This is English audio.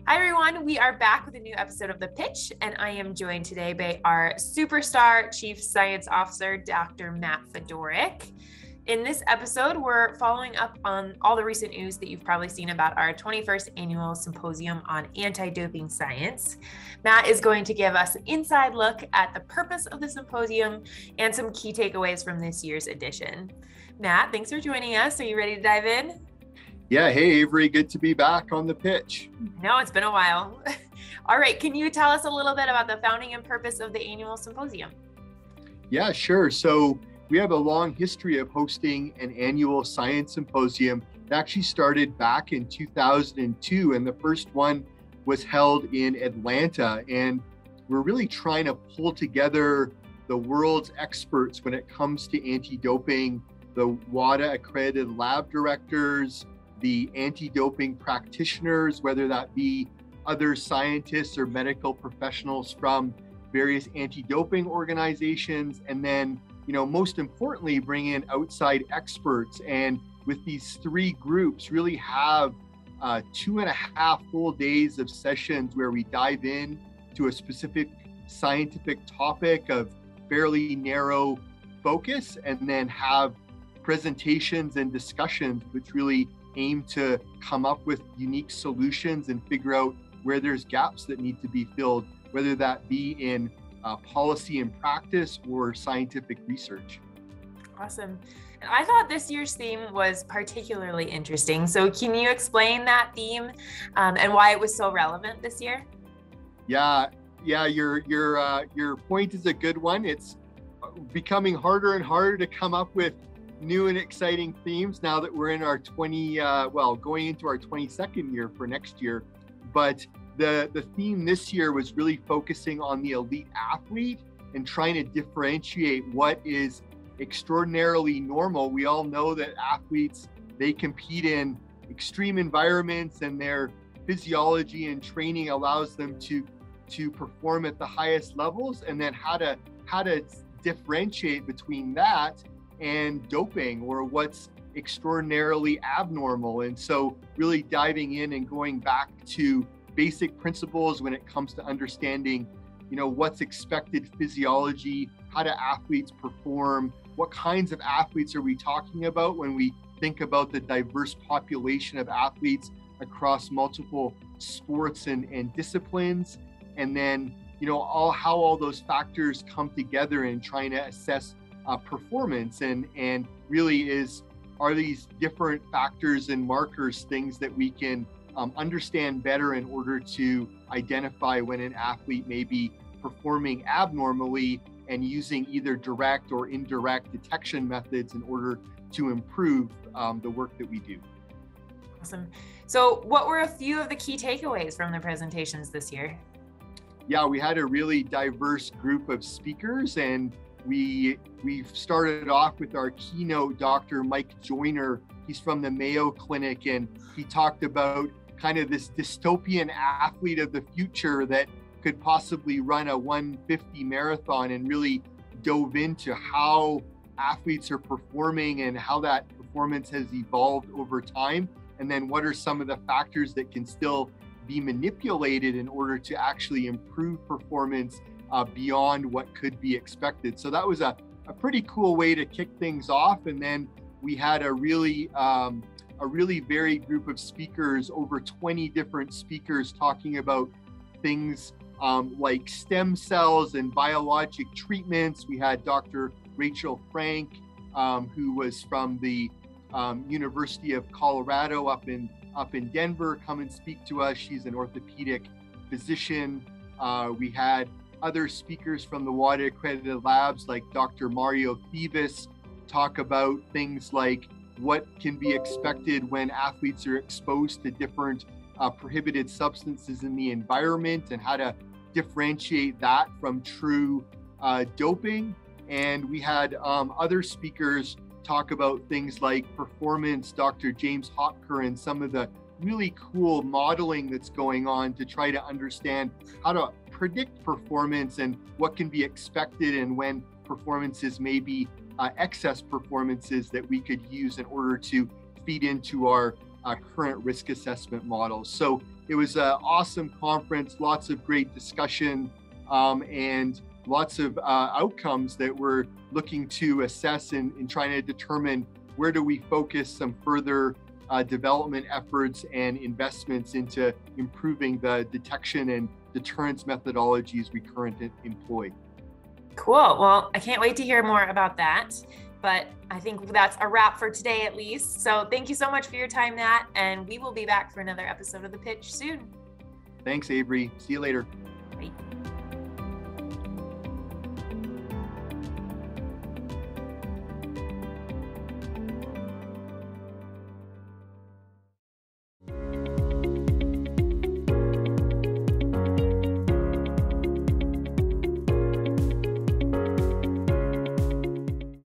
Hi, everyone. We are back with a new episode of The Pitch, and I am joined today by our superstar Chief Science Officer, Dr. Matt Fedoruk. In this episode, we're following up on all the recent news that you've probably seen about our 21st Annual Symposium on Anti-Doping Science. Matt is going to give us an inside look at the purpose of the symposium and some key takeaways from this year's edition. Matt, thanks for joining us. Are you ready to dive in? Yeah, hey Avery, good to be back on The Pitch. No, it's been a while. All right, can you tell us a little bit about the founding and purpose of the annual symposium? Yeah, sure. So we have a long history of hosting an annual science symposium. It actually started back in 2002, and the first one was held in Atlanta. And we're really trying to pull together the world's experts when it comes to anti-doping, the USADA accredited lab directors, the anti-doping practitioners, whether that be other scientists or medical professionals from various anti-doping organizations, and then, most importantly, bring in outside experts. And with these three groups, really have 2.5 full days of sessions where we dive in to a specific scientific topic of fairly narrow focus, and then have presentations and discussions which really aim to come up with unique solutions and figure out where there's gaps that need to be filled, whether that be in policy and practice or scientific research. Awesome. And I thought this year's theme was particularly interesting. So can you explain that theme and why it was so relevant this year? Yeah, your point is a good one. It's becoming harder and harder to come up with new and exciting themes now that we're in our going into our 22nd year for next year. But the theme this year was really focusing on the elite athlete and trying to differentiate what is extraordinarily normal. We all know that athletes, they compete in extreme environments, and their physiology and training allows them to perform at the highest levels, and then how to differentiate between that and doping, or what's extraordinarily abnormal. And so really diving in and going back to basic principles when it comes to understanding, what's expected physiology, how do athletes perform, what kinds of athletes are we talking about when we think about the diverse population of athletes across multiple sports and disciplines, and then, how all those factors come together in trying to assess performance, and really are these different factors and markers things that we can understand better in order to identify when an athlete may be performing abnormally, and using either direct or indirect detection methods in order to improve the work that we do. Awesome. So what were a few of the key takeaways from the presentations this year? Yeah, we had a really diverse group of speakers, and we've started off with our keynote, Dr. Mike Joyner. He's from the Mayo Clinic, and he talked about kind of this dystopian athlete of the future that could possibly run a 150 marathon, and really dove into how athletes are performing and how that performance has evolved over time. And then what are some of the factors that can still be manipulated in order to actually improve performance beyond what could be expected. So that was a pretty cool way to kick things off. And then we had a really varied group of speakers, over 20 different speakers, talking about things like stem cells and biologic treatments. We had Dr. Rachel Frank, who was from the University of Colorado up in Denver, come and speak to us. She's an orthopedic physician. We had other speakers from the USADA accredited labs, like Dr. Mario Thieves, talk about things like what can be expected when athletes are exposed to different prohibited substances in the environment, and how to differentiate that from true doping. And we had other speakers talk about things like performance, Dr. James Hopker, and some of the really cool modeling that's going on to try to understand how to predict performance and what can be expected, and when performances may be excess performances that we could use in order to feed into our current risk assessment models. So It was an awesome conference, lots of great discussion, and lots of outcomes that we're looking to assess and trying to determine where do we focus some further development efforts and investments into improving the detection and deterrence methodologies we currently employ. Cool. Well, I can't wait to hear more about that. But I think that's a wrap for today, at least. So thank you so much for your time, Nat, and we will be back for another episode of The Pitch soon. Thanks, Avery. See you later. Bye.